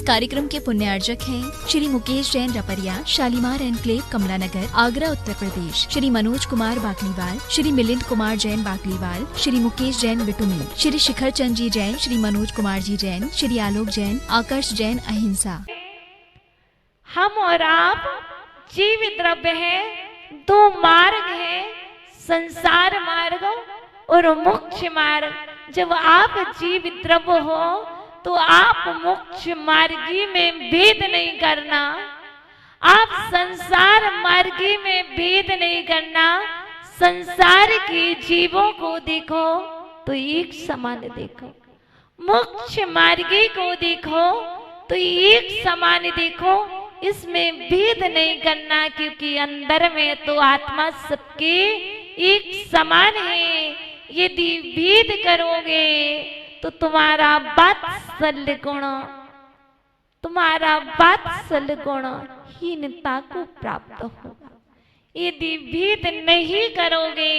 कार्यक्रम के पुण्यार्जक हैं श्री मुकेश जैन रपरिया, शालीमार एनक्लेव कमला नगर, आगरा उत्तर प्रदेश। श्री मनोज कुमार बाकलीवाल, श्री मिलिंद कुमार जैन बाकलीवाल, श्री मुकेश जैन बिटुमी, श्री शिखर चंद जी जैन, श्री मनोज कुमार जी जैन, श्री आलोक जैन, आकर्ष जैन अहिंसा। हम और आप जीव द्रव्य है, दो मार्ग है, संसार मार्ग और मोक्ष मार्ग। जब आप जीव द्रव्य हो तो आप मोक्ष मार्गी में भेद नहीं करना, आप संसार मार्गी में भेद नहीं करना। संसार के जीवों को देखो तो एक समान देखो, मोक्ष मार्गी को देखो तो एक समान देखो, इसमें भेद नहीं करना, क्योंकि अंदर में तो आत्मा सबके एक समान है। यदि भेद करोगे तो तुम्हारा वात्सल्य गुण हीनता को प्राप्त होगा। यदि भेद नहीं करोगे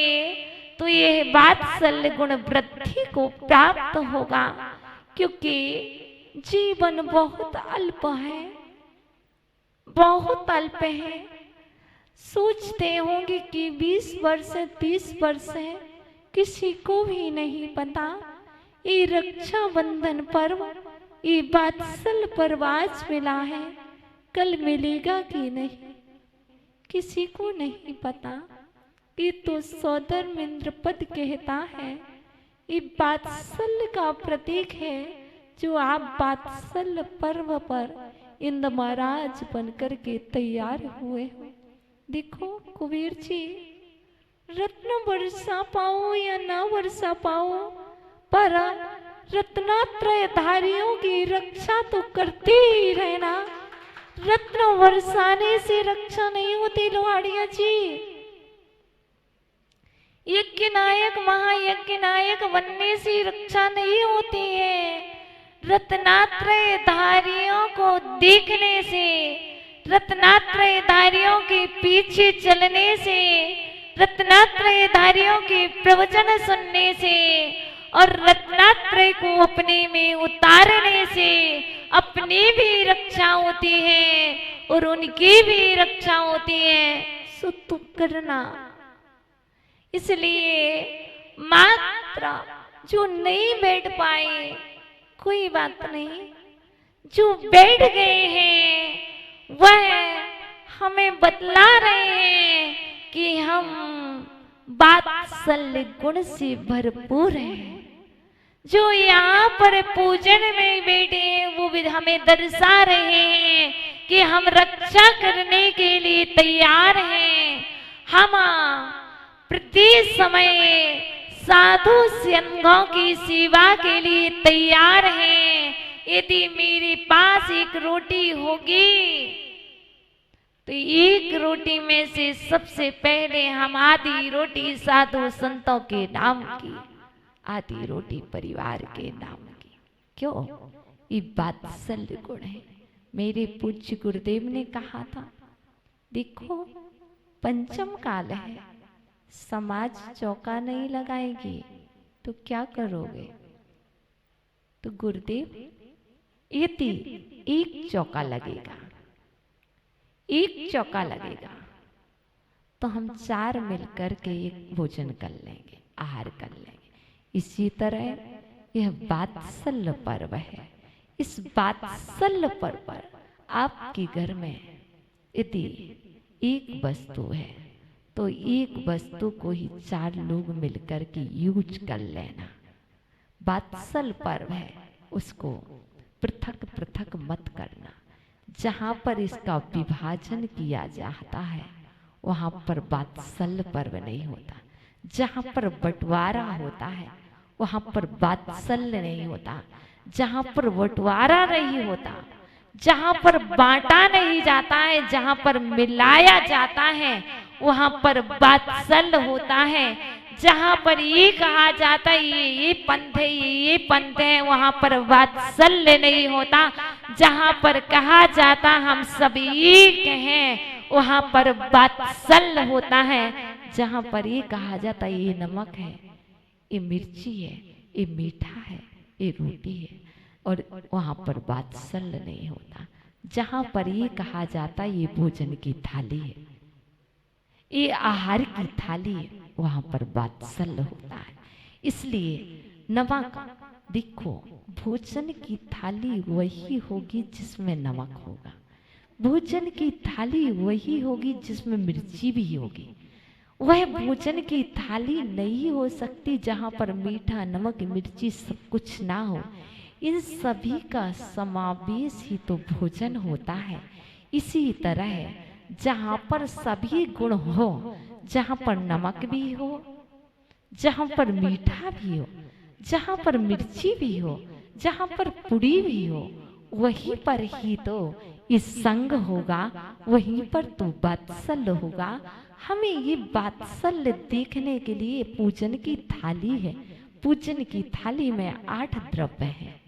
तो यह वात्सल्य गुण वृद्धि को प्राप्त होगा, क्योंकि जीवन बहुत अल्प है, बहुत अल्प है। सोचते होंगे कि 20 वर्ष 30 वर्ष है, किसी को भी नहीं पता। ये रक्षाबंधन पर्व, ये वात्सल्य पर्व आज मिला है, कल मिलेगा कि नहीं किसी को नहीं पता। ये तो सौधर्मेंद्र पद कहता है, ये वात्सल्य का प्रतीक है, जो आप वात्सल्य पर्व पर इंद महाराज बनकर के तैयार हुए हो। देखो कुबेर जी, रत्न वर्षा पाओ या ना वर्षा पाओ, पर रत्नात्रय धारियों की रक्षा तो करते ही रहना। रत्न वर्षाने से रक्षा नहीं होती लोहाड़िया जी। यज्ञ नायक महायज्ञ नायक बनने से रक्षा नहीं होती है। रत्नात्रय धारियों को देखने से, रत्नात्रय धारियों के पीछे चलने से, रत्नात्रय धारियों के प्रवचन सुनने से और रत्नात्रय को अपने में उतारने से अपनी भी रक्षा होती है और उनकी भी रक्षा होती है। सो तुम करना। इसलिए मात्र जो नहीं बैठ पाए कोई बात नहीं, जो बैठ गए हैं वह हमें बतला रहे हैं कि हम वात्सल्य गुण से भरपूर हैं। जो यहाँ पर पूजन में बैठे हैं वो भी हमें दर्शा रहे हैं कि हम रक्षा करने के लिए तैयार हैं। हम प्रति समय साधु संघों की सेवा के लिए तैयार हैं। यदि मेरे पास एक रोटी होगी तो एक रोटी में से सबसे पहले हम आधी रोटी साधु संतों के नाम की, आधी रोटी परिवार के नाम की। क्यों? ये वात्सल्य गुण है। मेरे पूज्य गुरुदेव ने कहा था, देखो पंचम काल है, समाज चौका नहीं लगाएगी तो क्या करोगे? तो गुरुदेव यदि एक चौका लगेगा, एक चौका लगेगा तो हम चार मिलकर के एक भोजन कर लेंगे, आहार कर लेंगे। इसी तरह यह वात्सल्य पर्व है। इस वात्सल्य पर्व पर आपके घर में यदि एक वस्तु है तो एक वस्तु को ही चार लोग मिलकर के यूज कर लेना। वात्सल्य पर्व है, उसको पृथक पृथक मत करना। जहां पर इसका विभाजन किया जाता है वहां पर वात्सल्य पर्व नहीं होता। जहां पर बंटवारा होता है वहां पर वात्सल्य नहीं होता। जहां पर बंटवारा नहीं होता, जहां पर बांटा नहीं जाता है, जहां पर मिलाया जाता है वहां पर वात्सल्य होता है। जहां पर ये कहा जाता है ये पंथ है, ये पंथ है, वहां पर वात्सल्य नहीं होता। जहां पर कहा जाता हम सब एक हैं वहां पर वात्सल्य होता है। जहां पर ये कहा जाता ये नमक है, ये मिर्ची है, ये मीठा है, ये रोटी है, और वहां पर वात्सल्य नहीं होता। जहां पर ये कहा जाता ये भोजन की थाली है, ये आहार की थाली है, वहां पर वात्सल्य होता है। इसलिए नमक, देखो भोजन की थाली वही होगी जिसमें नमक होगा, भोजन की थाली वही होगी जिसमें मिर्ची भी होगी। वह भोजन की थाली नहीं हो सकती जहां पर मीठा, नमक, मिर्ची सब कुछ ना हो। इन सभी का समावेश ही तो भोजन होता है। इसी तरह जहां पर सभी गुण हो, जहां पर नमक भी हो, जहां पर मीठा भी हो, जहां पर मिर्ची भी हो, जहां पर पुड़ी भी हो, वहीं पर ही तो इस संग होगा, वहीं पर तो वात्सल्य होगा। हमें ये वात्सल्य देखने के लिए पूजन की थाली है। पूजन की थाली में 8 द्रव्य हैं।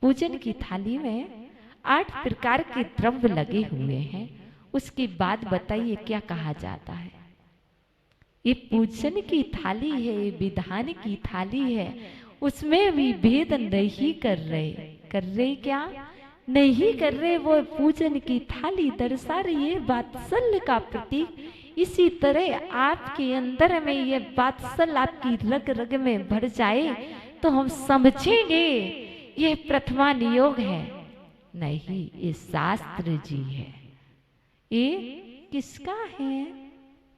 पूजन की थाली में 8 प्रकार के द्रव्य लगे हुए हैं। उसके बाद बताइए क्या कहा जाता है। ये पूजन की थाली है, ये विधान की थाली है, उसमें भी भेद नहीं कर रहे क्या नहीं कर रहे। वो पूजन की थाली दर्शा रही है वात्सल्य का प्रतीक। इसी तरह आपके अंदर में ये वात्सल्य आपकी रग रग में भर जाए तो हम समझेंगे ये प्रथमा नियोग है। नहीं, ये शास्त्र जी है। ये किसका है?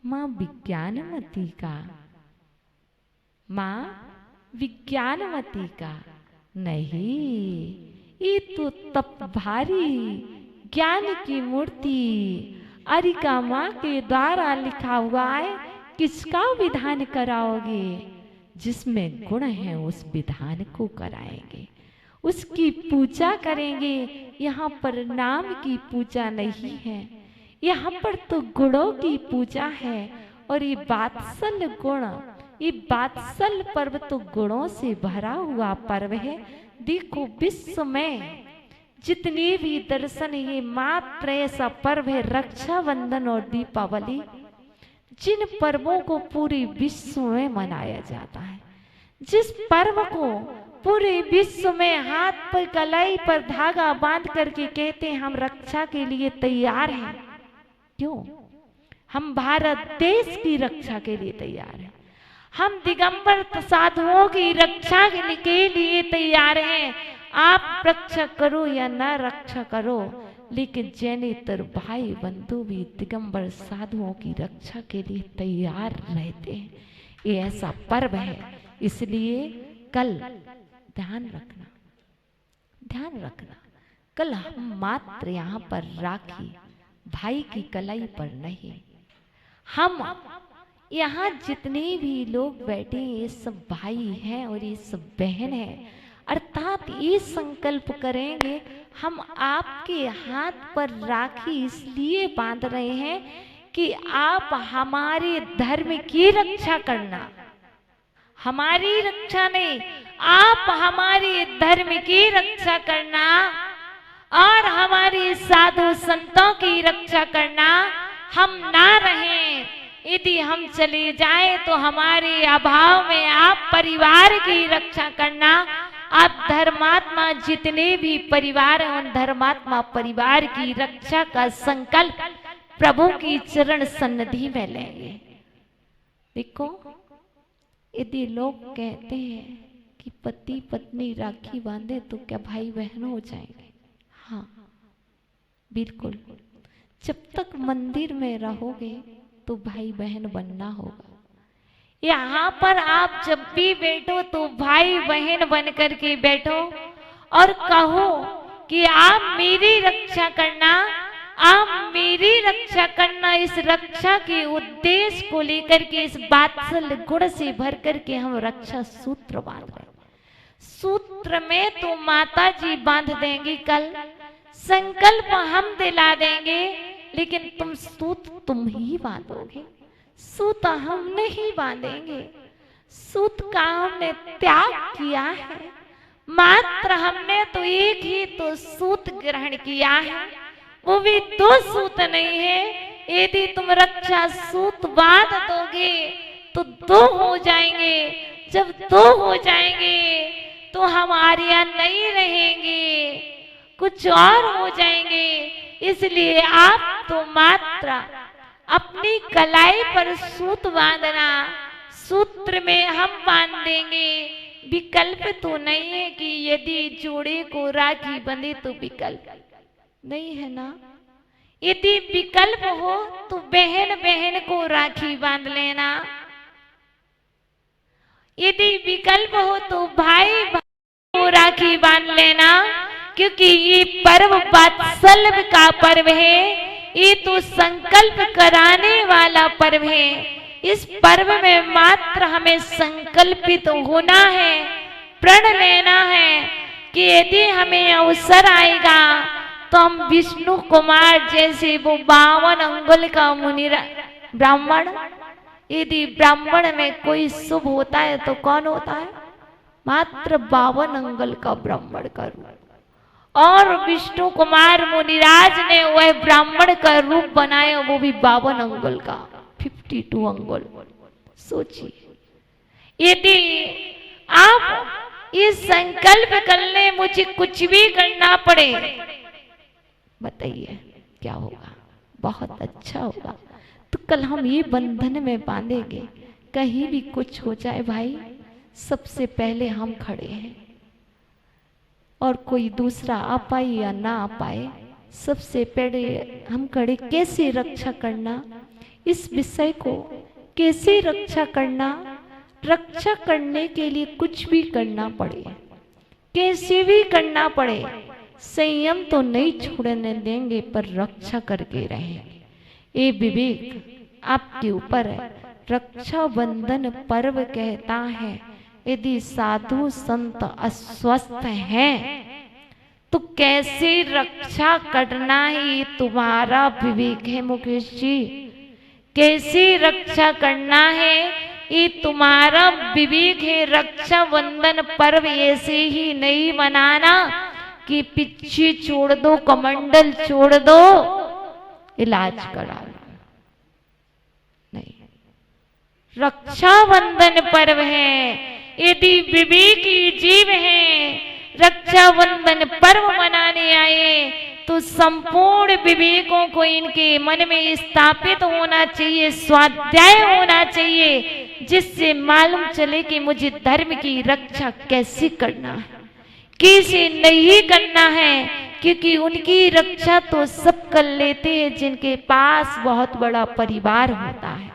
माँ विज्ञानमती का, माँ विज्ञानमती का। नहीं, ये तो तप भारी ज्ञान की मूर्ति अरिका माँ के द्वारा लिखा हुआ है। किसका विधान कराओगे? जिसमें गुण है उस विधान को कराएंगे, उसकी पूजा करेंगे। यहाँ पर नाम की पूजा नहीं है, यहाँ पर तो गुणों की पूजा है। और ये वात्सल्य गुण, ये वात्सल्य पर्व तो गुणों से भरा हुआ पर्व है। देखो विश्व में जितने भी दर्शन, ये मात्र ऐसा पर्व है रक्षाबंधन और दीपावली, जिन पर्वों को पूरे विश्व में मनाया जाता है। जिस पर्व को पूरे विश्व में हाथ पर कलाई पर धागा बांध करके कहते हैं हम रक्षा के लिए तैयार हैं। क्यों? हम भारत देश की रक्षा के लिए तैयार हैं। हम दिगंबर साधुओं की रक्षा के लिए तैयार हैं। आप रक्षा करो या ना रक्षा करो, लेकिन जैनेतर भाई बंधु भी दिगंबर साधुओं की रक्षा के लिए तैयार रहते हैं। ये ऐसा पर्व है। इसलिए कल ध्यान रखना, कल हम मात्र यहाँ पर राखी भाई की कलाई पर नहीं, हम यहाँ जितने भी लोग बैठे ये सब भाई हैं और ये सब बहन हैं। अर्थात ये संकल्प करेंगे हम आपके हाथ पर राखी इसलिए बांध रहे हैं कि आप हमारे धर्म की रक्षा करना, हमारी रक्षा नहीं, आप हमारे धर्म की रक्षा करना और हमारे साधु संतों की रक्षा करना। हम ना रहें, यदि हम चले जाएं तो हमारे अभाव में आप परिवार की रक्षा करना। आप धर्मात्मा जितने भी परिवार हैं उन धर्मात्मा परिवार की रक्षा का संकल्प प्रभु की चरण सन्निधि में लेंगे। देखो, यदि लोग कहते हैं कि पति पत्नी राखी बांधे तो क्या भाई बहन हो जाएंगे? हाँ बिल्कुल, जब तक मंदिर में रहोगे तो भाई बहन बनना होगा। यहाँ पर आप जब भी बैठो तो भाई बहन बन करके बैठो और कहो कि आप मेरी रक्षा करना, आप मेरी रक्षा करना। इस रक्षा के उद्देश्य को लेकर के इस वात्सल्य गुण से भर करके हम रक्षा सूत्र बांध रहे। सूत्र में तो माता जी बांध देंगी, कल संकल्प हम दिला देंगे, लेकिन तुम ही बांधोगे। सूत हम नहीं बांधेंगे। सूत का हमने त्याग किया है। मात्र हमने तो एक ही तो सूत ग्रहण किया है, वो भी 2 सूत नहीं है। यदि तुम रक्षा सूत बांध दोगे तो 2 हो जाएंगे। जब 2 हो जाएंगे तो हम आर्या नहीं रहेंगे, कुछ और हो जाएंगे। इसलिए आप तो मात्र अपनी कलाई पर सूत बांधना, सूत्र में हम बांध देंगे। विकल्प तो नहीं है कि यदि जोड़े को राखी बंधे तो विकल्प नहीं है ना। यदि विकल्प हो तो बहन बहन को राखी बांध लेना, यदि विकल्प हो तो भाई भाई को राखी बांध लेना। क्योंकि ये पर्व वात्सल्य का पर्व है, ये तो संकल्प कराने वाला पर्व है। इस पर्व में मात्र हमें संकल्पित होना है, प्रण लेना है कि यदि हमें अवसर आएगा तो हम विष्णु कुमार जैसे वो 52 अंगुल का मुनि ब्राह्मण, यदि ब्राह्मण में कोई शुभ होता है तो कौन होता है? मात्र 52 अंगुल का ब्राह्मण का रूप। और विष्णु कुमार मुनिराज ने वह ब्राह्मण का रूप बनाया, वो भी 52 अंगुल का, 52 अंगुल। सोचिए, यदि आप ये संकल्प कर ले मुझे कुछ भी करना पड़े, बताइए क्या होगा? बहुत अच्छा होगा। तो कल हम ये बंधन में बांधेंगे, कहीं भी कुछ हो जाए भाई, सबसे पहले हम खड़े हैं, और कोई दूसरा आ पाए या ना आ पाए, सबसे पहले हम खड़े। कैसे रक्षा करना, इस विषय को कैसे रक्षा करना? रक्षा करने के लिए कुछ भी करना पड़े, कैसे भी करना पड़े, संयम तो नहीं छोड़ने देंगे, पर रक्षा करके रहेंगे। ये विवेक आपके ऊपर है। रक्षा बंधन पर्व कहता है, यदि साधु संत अस्वस्थ हैं तो कैसे रक्षा करना है, ये तुम्हारा विवेक है मुकेश जी। कैसे रक्षा करना है, ये तुम्हारा विवेक है। रक्षा बंधन पर्व ऐसे ही नहीं मनाना कि पिच्छी छोड़ दो, कमंडल छोड़ दो, इलाज करा लो, नहीं। रक्षाबंधन पर्व है, यदि विवेकी जीव हैं, रक्षाबंधन पर्व मनाने आए तो संपूर्ण विवेकों को इनके मन में स्थापित होना चाहिए, स्वाध्याय होना चाहिए, जिससे मालूम चले कि मुझे धर्म की रक्षा कैसे करना है, कैसे नहीं करना है। क्योंकि उनकी रक्षा तो सब कर लेते हैं जिनके पास बहुत बड़ा परिवार होता है,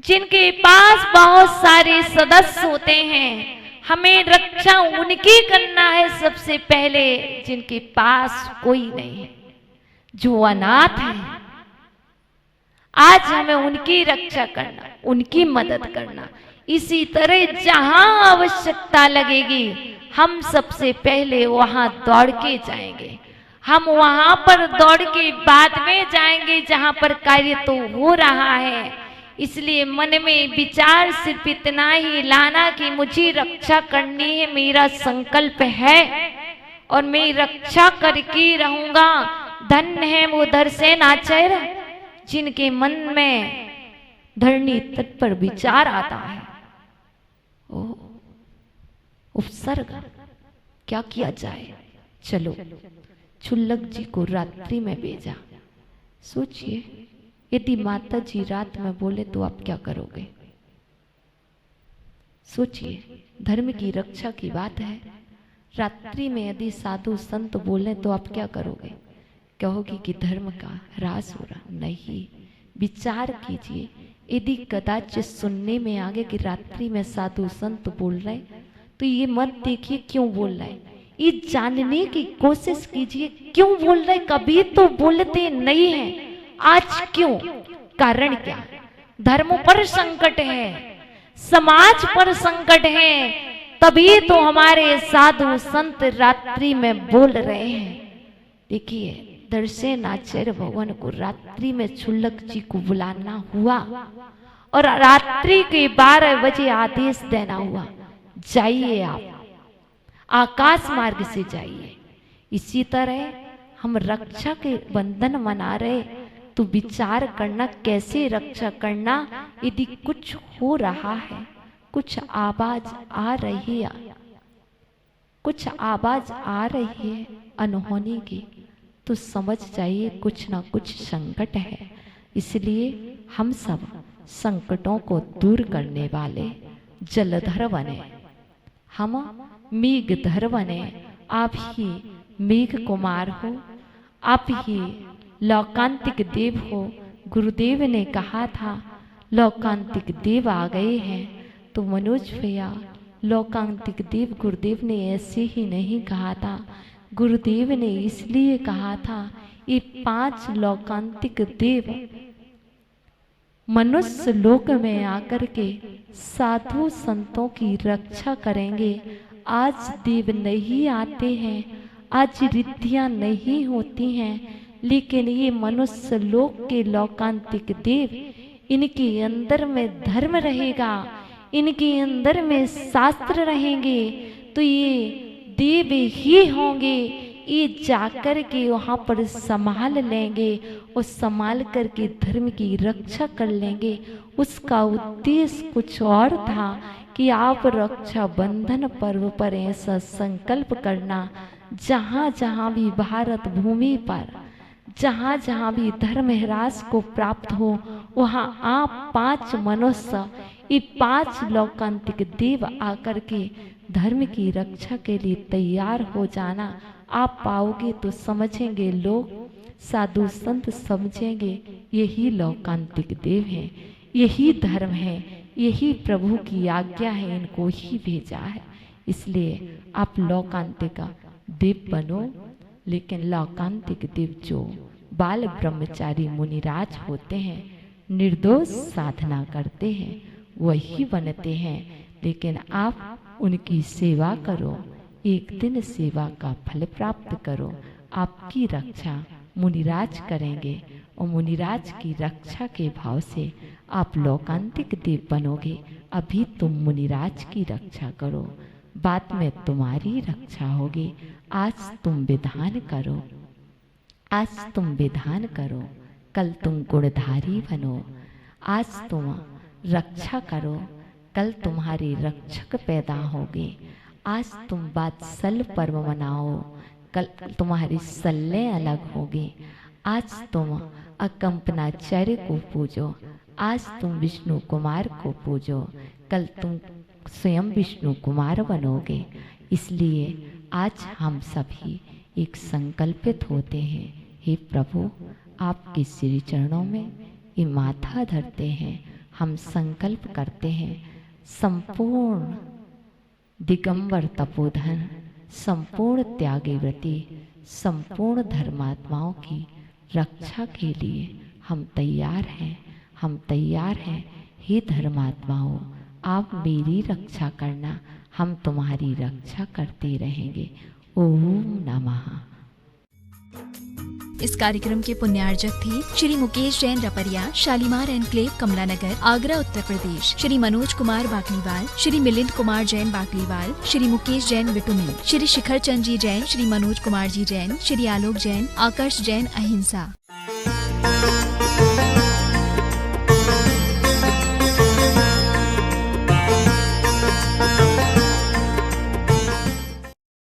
जिनके पास बहुत सारे सदस्य होते हैं। हमें रक्षा उनकी करना है सबसे पहले जिनके पास कोई नहीं है, जो अनाथ है। आज हमें उनकी रक्षा करना, उनकी मदद करना। इसी तरह जहां आवश्यकता लगेगी हम सबसे पहले वहां दौड़ के जाएंगे। हम वहां पर दौड़ के बाद में जाएंगे जहां पर कार्य तो हो रहा है। इसलिए मन में विचार सिर्फ इतना ही लाना कि मुझे रक्षा करनी है, मेरा संकल्प है और मैं रक्षा करके रहूंगा। धन्य है वो धरसेन आचार्य जिनके मन में धरणी तट पर विचार आता है। ओ उपसर्ग क्या किया जाए? चलो छुल्लक जी को रात्रि में भेजा। सोचिए, यदि माता जी रात में बोले तो आप क्या करोगे? सोचिए, धर्म की रक्षा की बात है। रात्रि में यदि साधु संत बोले तो आप क्या करोगे? कहोगे कि धर्म का ह्रास हो रहा? नहीं, विचार कीजिए। यदि कदाचित सुनने में आगे कि रात्रि में साधु संत बोल रहे तो ये मत देखिए क्यों बोल रहे, ये जानने की कोशिश कीजिए क्यों बोल रहे। कभी तो बोलते नहीं है, आज क्यों? कारण क्या? धर्म पर संकट है, समाज पर संकट है, तभी तो हमारे साधु संत रात्रि में बोल रहे हैं। देखिए, दर्शन आचार्य भगवान को रात्रि में छुल्लक जी को बुलाना हुआ और रात्रि के 12 बजे आदेश देना हुआ, जाइए आप आकाश मार्ग से जाइए। इसी तरह हम रक्षा के बंधन मना रहे तो विचार करना कैसे रक्षा करना। यदि कुछ हो रहा है कुछ आवाज आ रही है, कुछ आवाज आ रही है अनहोनी की, तो समझ जाइए कुछ ना कुछ संकट है। इसलिए हम सब संकटों को दूर करने वाले जलधर बने, हम मेघधर बने। आप ही मेघ कुमार हो, आप ही लौकांतिक देव हो। गुरुदेव ने कहा था लौकांतिक देव आ गए हैं, तो मनोज भैया लौकांतिक देव गुरुदेव ने ऐसे ही नहीं कहा था। गुरुदेव ने इसलिए कहा था ये 5 लौकांतिक देव मनुष्य लोक में आकर के साधु संतों की रक्षा करेंगे। आज देव नहीं आते हैं, आज रिद्धियां नहीं होती हैं, लेकिन ये मनुष्य लोक के लौकांतिक देव, इनके अंदर में धर्म रहेगा, इनके अंदर में शास्त्र रहेंगे, तो ये देव ही होंगे। ये जाकर के वहाँ पर संभाल लेंगे और संभाल करके धर्म की रक्षा कर लेंगे। उसका उद्देश्य कुछ और था कि आप रक्षा बंधन पर्व पर ऐसा संकल्प करना, जहाँ जहाँ भी भारत भूमि पर जहाँ जहाँ भी धर्म ह्रास को प्राप्त हो, वहाँ आप 5 मनुष्य, ये 5 लौकांतिक देव आकर के धर्म की रक्षा के लिए तैयार हो जाना। आप पाओगे तो समझेंगे लोग, साधु संत समझेंगे यही लौकांतिक देव हैं, यही धर्म है, यही प्रभु की आज्ञा है, इनको ही भेजा है। इसलिए आप लौकांतिक देव बनो। लेकिन लौकांतिक देव जो बाल ब्रह्मचारी मुनिराज होते हैं, निर्दोष साधना करते हैं, वही बनते हैं। लेकिन आप उनकी सेवा करो, एक दिन सेवा का फल प्राप्त करो। आपकी रक्षा मुनिराज करेंगे और मुनिराज की रक्षा के भाव से आप लौकांतिक देव बनोगे। अभी तुम मुनिराज की रक्षा करो, बाद में तुम्हारी रक्षा होगी। आज तुम विधान करो, आज तुम विधान करो, कल तुम गुणधारी बनो। आज तुम रक्षा करो, कल तुम्हारे रक्षक पैदा होंगे। आज तुम वात्सल्य पर्व मनाओ, कल तुम्हारी सल्ले अलग होगी। आज तुम अकंपनाचार्य को पूजो, आज तुम विष्णु कुमार को पूजो, कल तुम स्वयं विष्णु कुमार बनोगे। इसलिए आज हम सभी एक संकल्पित होते हैं, हे प्रभु आपके श्री चरणों में ये माथा धरते हैं। हम संकल्प करते हैं संपूर्ण दिगंबर तपोधन, संपूर्ण त्यागी व्रती, संपूर्ण धर्मात्माओं की रक्षा के लिए हम तैयार हैं, हम तैयार हैं। हे धर्मात्माओं, आप मेरी रक्षा करना, हम तुम्हारी रक्षा करते रहेंगे। ओम नमः। इस कार्यक्रम के पुण्यार्जक थे श्री मुकेश जैन रपरिया, शालीमार एनक्लेव कमला नगर, आगरा उत्तर प्रदेश। श्री मनोज कुमार बाकलीवाल, श्री मिलिंद कुमार जैन बाकलीवाल, श्री मुकेश जैन बिटुमी, श्री शिखर चंद जी जैन, श्री मनोज कुमार जी जैन, श्री आलोक जैन, आकर्ष जैन अहिंसा।